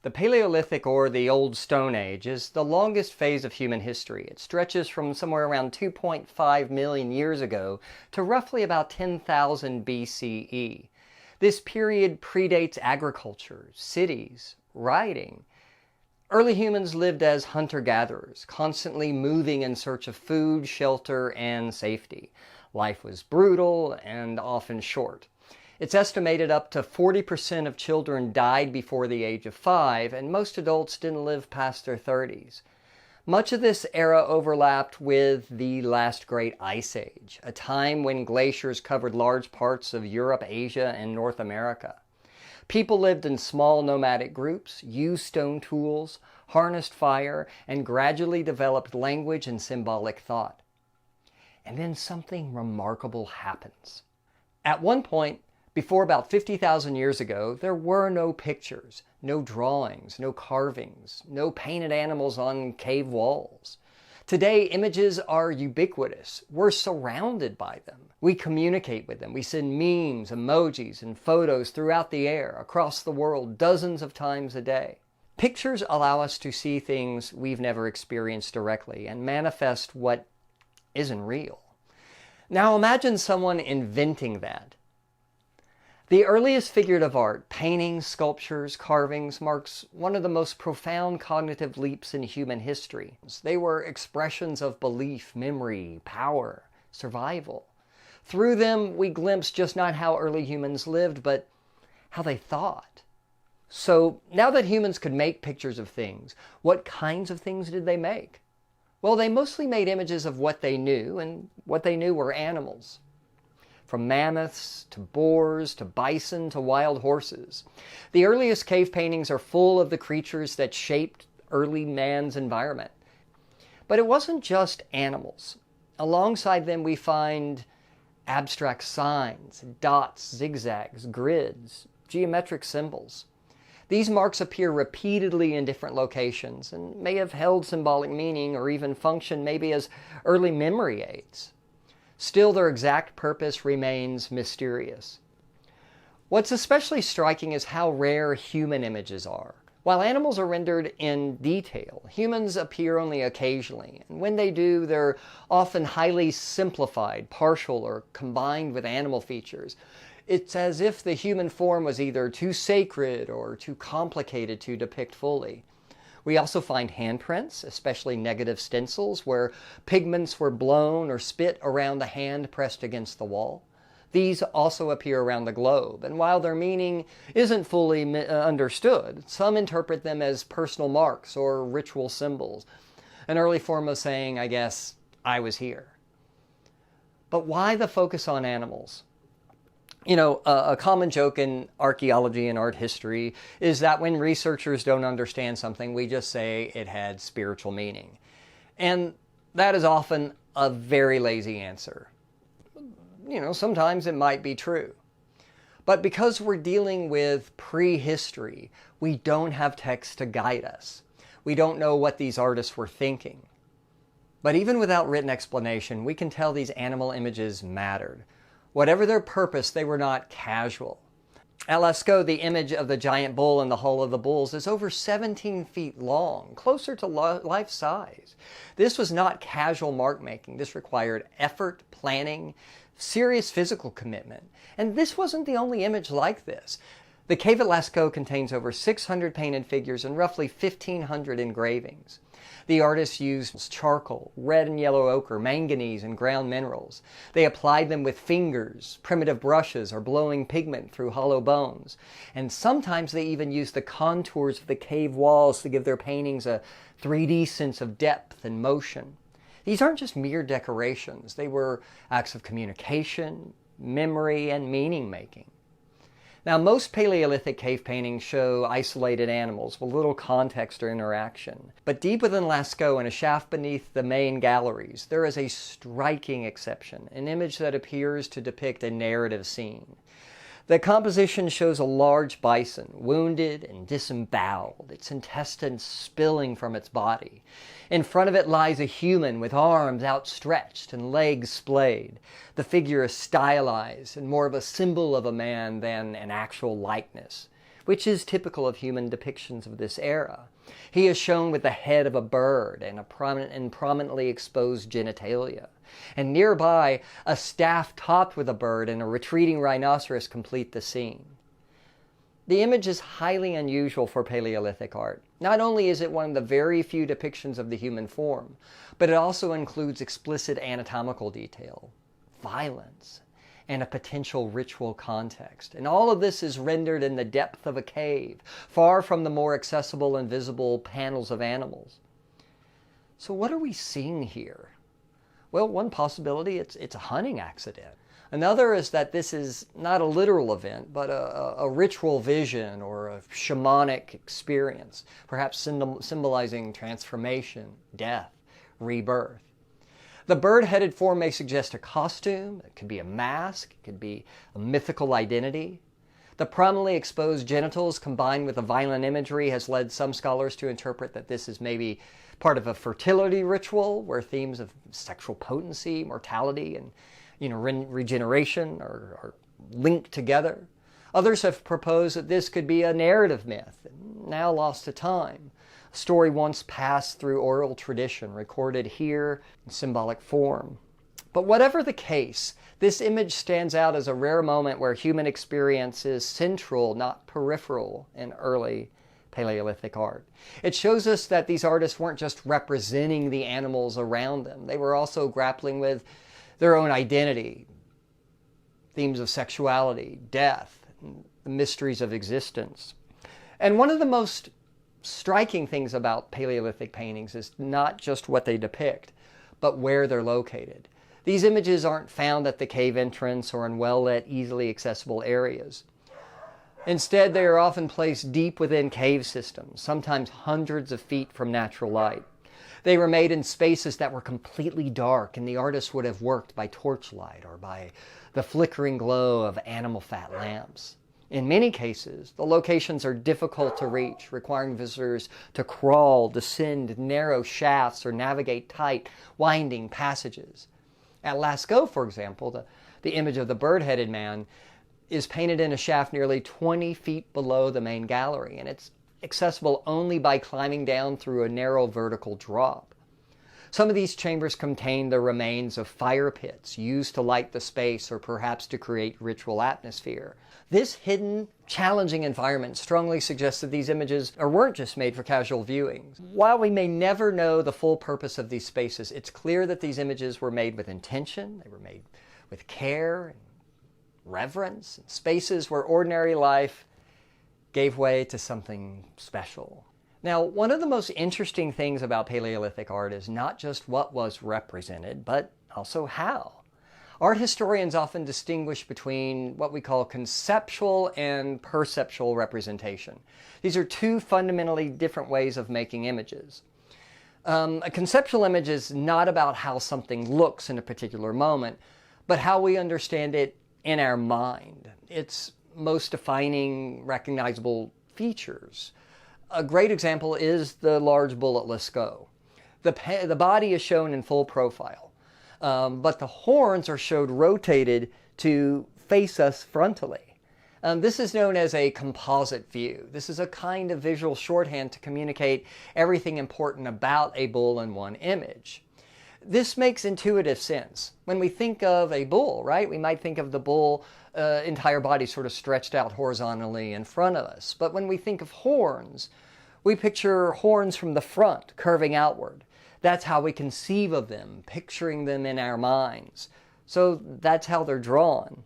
The Paleolithic, or the Old Stone Age, is the longest phase of human history. It stretches from somewhere around 2.5 million years ago to roughly about 10,000 BCE. This period predates agriculture, cities, writing. Early humans lived as hunter-gatherers, constantly moving in search of food, shelter, and safety. Life was brutal and often short. It's estimated up to 40% of children died before the age of 5, and most adults didn't live past their 30s. Much of this era overlapped with the last great ice age, a time when glaciers covered large parts of Europe, Asia, and North America. People lived in small nomadic groups, used stone tools, harnessed fire, and gradually developed language and symbolic thought. And then something remarkable happens. At one point, before about 50,000 years ago, there were no pictures, no drawings, no carvings, no painted animals on cave walls. Today, images are ubiquitous. We're surrounded by them. We communicate with them. We send memes, emojis, and photos throughout the air, across the world, dozens of times a day. Pictures allow us to see things we've never experienced directly and manifest what isn't real. Now imagine someone inventing that. The earliest figurative art, paintings, sculptures, carvings, marks one of the most profound cognitive leaps in human history. They were expressions of belief, memory, power, survival. Through them, we glimpse just not how early humans lived, but how they thought. So, now that humans could make pictures of things, what kinds of things did they make? Well, they mostly made images of what they knew, and what they knew were animals. From mammoths, to boars, to bison, to wild horses. The earliest cave paintings are full of the creatures that shaped early man's environment. But it wasn't just animals. Alongside them we find abstract signs, dots, zigzags, grids, geometric symbols. These marks appear repeatedly in different locations and may have held symbolic meaning or even functioned maybe as early memory aids. Still, their exact purpose remains mysterious. What's especially striking is how rare human images are. While animals are rendered in detail, humans appear only occasionally, and when they do, they're often highly simplified, partial, or combined with animal features. It's as if the human form was either too sacred or too complicated to depict fully. We also find handprints, especially negative stencils, where pigments were blown or spit around the hand pressed against the wall. These also appear around the globe, and while their meaning isn't fully understood, some interpret them as personal marks or ritual symbols, an early form of saying, I guess, I was here. But why the focus on animals? You know, a common joke in archaeology and art history is that when researchers don't understand something, we just say it had spiritual meaning. And that is often a very lazy answer. You know, sometimes it might be true. But because we're dealing with prehistory, we don't have text to guide us. We don't know what these artists were thinking. But even without written explanation, we can tell these animal images mattered. Whatever their purpose, they were not casual. At Lascaux, the image of the giant bull in the Hall of the Bulls is over 17 feet long, closer to life size. This was not casual mark making. This required effort, planning, serious physical commitment. And this wasn't the only image like this. The cave at Lascaux contains over 600 painted figures and roughly 1,500 engravings. The artists used charcoal, red and yellow ochre, manganese, and ground minerals. They applied them with fingers, primitive brushes, or blowing pigment through hollow bones. And sometimes they even used the contours of the cave walls to give their paintings a 3D sense of depth and motion. These aren't just mere decorations. They were acts of communication, memory, and meaning-making. Now, most Paleolithic cave paintings show isolated animals with little context or interaction. But deep within Lascaux, in a shaft beneath the main galleries, there is a striking exception, an image that appears to depict a narrative scene. The composition shows a large bison, wounded and disemboweled, its intestines spilling from its body. In front of it lies a human with arms outstretched and legs splayed. The figure is stylized and more of a symbol of a man than an actual likeness, which is typical of human depictions of this era. He is shown with the head of a bird and prominently exposed genitalia. And nearby, a staff topped with a bird and a retreating rhinoceros complete the scene. The image is highly unusual for Paleolithic art. Not only is it one of the very few depictions of the human form, but it also includes explicit anatomical detail, violence, and a potential ritual context. And all of this is rendered in the depth of a cave, far from the more accessible and visible panels of animals. So what are we seeing here? Well, one possibility, it's a hunting accident. Another is that this is not a literal event, but a ritual vision or a shamanic experience, perhaps symbolizing transformation, death, rebirth. The bird-headed form may suggest a costume, it could be a mask, it could be a mythical identity. The prominently exposed genitals combined with the violent imagery has led some scholars to interpret that this is maybe part of a fertility ritual where themes of sexual potency, mortality, and regeneration are linked together. Others have proposed that this could be a narrative myth, now lost to time. A story once passed through oral tradition, recorded here in symbolic form. But whatever the case, this image stands out as a rare moment where human experience is central, not peripheral, in early Paleolithic art. It shows us that these artists weren't just representing the animals around them. They were also grappling with their own identity, themes of sexuality, death, the mysteries of existence. And one of the most striking things about Paleolithic paintings is not just what they depict, but where they're located. These images aren't found at the cave entrance or in well-lit, easily accessible areas. Instead, they are often placed deep within cave systems, sometimes hundreds of feet from natural light. They were made in spaces that were completely dark, and the artist would have worked by torchlight or by the flickering glow of animal fat lamps. In many cases, the locations are difficult to reach, requiring visitors to crawl, descend narrow shafts, or navigate tight, winding passages. At Lascaux, for example, the image of the bird-headed man is painted in a shaft nearly 20 feet below the main gallery, and it's accessible only by climbing down through a narrow vertical drop. Some of these chambers contain the remains of fire pits used to light the space or perhaps to create ritual atmosphere. This hidden, challenging environment strongly suggests that these images weren't just made for casual viewing. While we may never know the full purpose of these spaces, it's clear that these images were made with intention, they were made with care and reverence, and spaces where ordinary life gave way to something special. Now, one of the most interesting things about Paleolithic art is not just what was represented, but also how. Art historians often distinguish between what we call conceptual and perceptual representation. These are two fundamentally different ways of making images. A conceptual image is not about how something looks in a particular moment, but how we understand it in our mind. Its most defining, recognizable features. A great example is the large bull at Lascaux. The body is shown in full profile, but the horns are showed rotated to face us frontally. This is known as a composite view. This is a kind of visual shorthand to communicate everything important about a bull in one image. This makes intuitive sense. When we think of a bull, right, we might think of the bull entire body sort of stretched out horizontally in front of us. But when we think of horns, we picture horns from the front, curving outward. That's how we conceive of them, picturing them in our minds. So that's how they're drawn.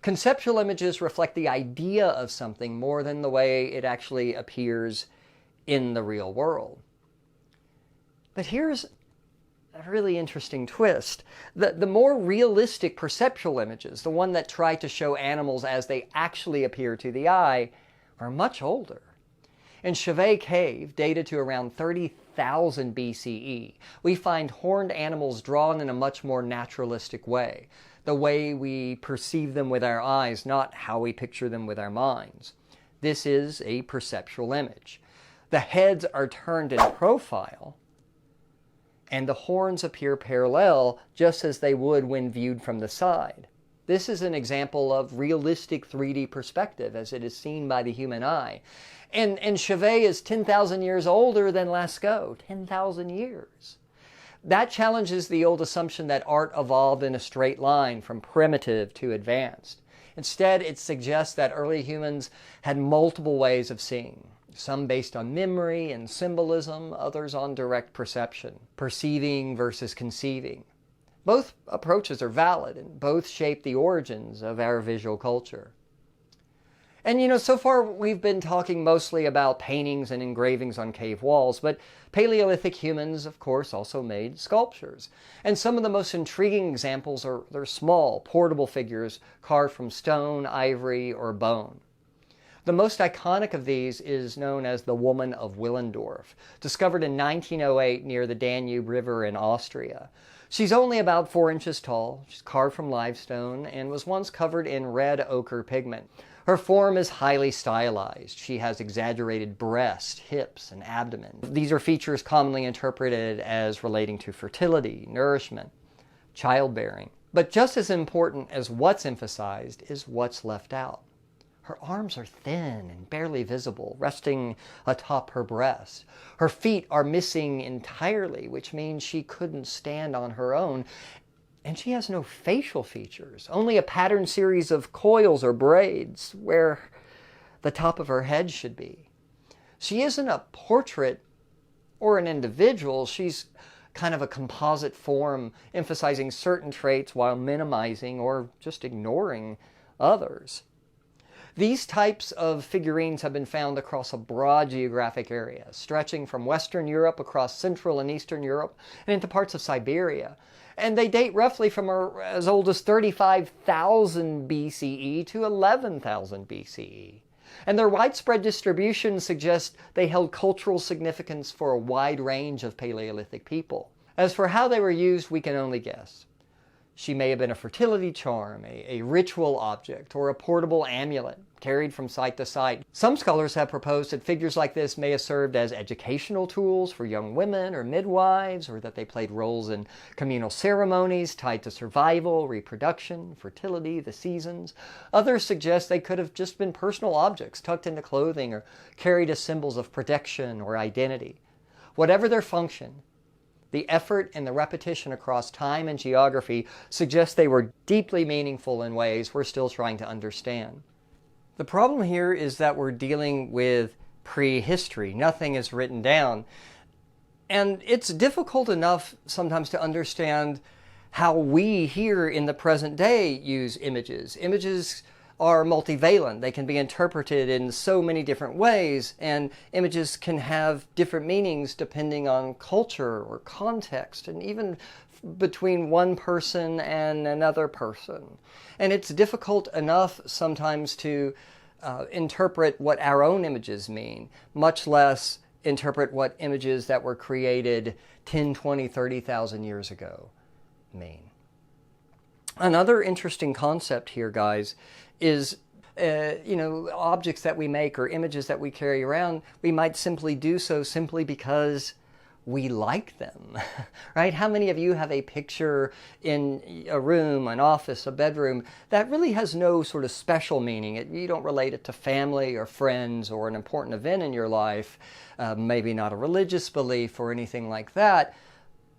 Conceptual images reflect the idea of something more than the way it actually appears in the real world. But here's a really interesting twist. The more realistic perceptual images, the one that try to show animals as they actually appear to the eye, are much older. In Chauvet Cave, dated to around 30,000 BCE, we find horned animals drawn in a much more naturalistic way, the way we perceive them with our eyes, not how we picture them with our minds. This is a perceptual image. The heads are turned in profile, and the horns appear parallel just as they would when viewed from the side. This is an example of realistic 3D perspective as it is seen by the human eye. And Chauvet is 10,000 years older than Lascaux, 10,000 years. That challenges the old assumption that art evolved in a straight line from primitive to advanced. Instead, it suggests that early humans had multiple ways of seeing, some based on memory and symbolism, others on direct perception, perceiving versus conceiving. Both approaches are valid and both shape the origins of our visual culture. And so far we've been talking mostly about paintings and engravings on cave walls, but Paleolithic humans, of course, also made sculptures. And some of the most intriguing examples they're small, portable figures carved from stone, ivory, or bone. The most iconic of these is known as the Woman of Willendorf, discovered in 1908 near the Danube River in Austria. She's only about 4 inches tall, she's carved from limestone, and was once covered in red ochre pigment. Her form is highly stylized. She has exaggerated breasts, hips, and abdomen. These are features commonly interpreted as relating to fertility, nourishment, childbearing. But just as important as what's emphasized is what's left out. Her arms are thin and barely visible, resting atop her breast. Her feet are missing entirely, which means she couldn't stand on her own. And she has no facial features, only a patterned series of coils or braids where the top of her head should be. She isn't a portrait or an individual. She's kind of a composite form, emphasizing certain traits while minimizing or just ignoring others. These types of figurines have been found across a broad geographic area, stretching from Western Europe across Central and Eastern Europe and into parts of Siberia. And they date roughly from as old as 35,000 BCE to 11,000 BCE. And their widespread distribution suggests they held cultural significance for a wide range of Paleolithic people. As for how they were used, we can only guess. She may have been a fertility charm, a ritual object, or a portable amulet carried from site to site. Some scholars have proposed that figures like this may have served as educational tools for young women or midwives, or that they played roles in communal ceremonies tied to survival, reproduction, fertility, the seasons. Others suggest they could have just been personal objects tucked into clothing or carried as symbols of protection or identity. Whatever their function, the effort and the repetition across time and geography suggest they were deeply meaningful in ways we're still trying to understand. The problem here is that we're dealing with prehistory. Nothing is written down. And it's difficult enough sometimes to understand how we here in the present day use images. Images are multivalent. They can be interpreted in so many different ways, and images can have different meanings depending on culture or context, and even between one person and another person. And it's difficult enough sometimes to interpret what our own images mean, much less interpret what images that were created 10, 20, 30,000 years ago mean. Another interesting concept here, guys, is objects that we make or images that we carry around, we might simply do so simply because we like them, right? How many of you have a picture in a room, an office, a bedroom that really has no sort of special meaning? You don't relate it to family or friends or an important event in your life, maybe not a religious belief or anything like that,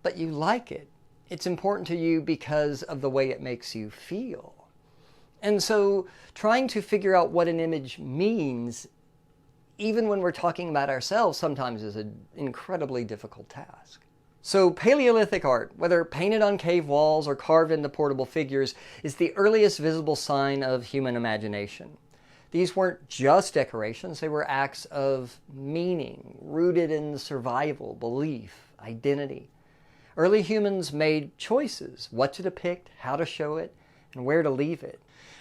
but you like it. It's important to you because of the way it makes you feel. And so trying to figure out what an image means, even when we're talking about ourselves, sometimes is an incredibly difficult task. So Paleolithic art, whether painted on cave walls or carved into portable figures, is the earliest visible sign of human imagination. These weren't just decorations, they were acts of meaning, rooted in survival, belief, identity. Early humans made choices, what to depict, how to show it, and where to leave it.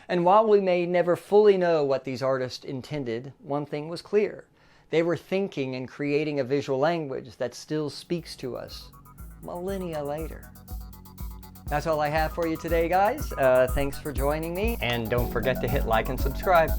And while we may never fully know what these artists intended, one thing was clear. They were thinking and creating a visual language that still speaks to us millennia later. That's all I have for you today, guys. Thanks for joining me, and don't forget to hit like and subscribe.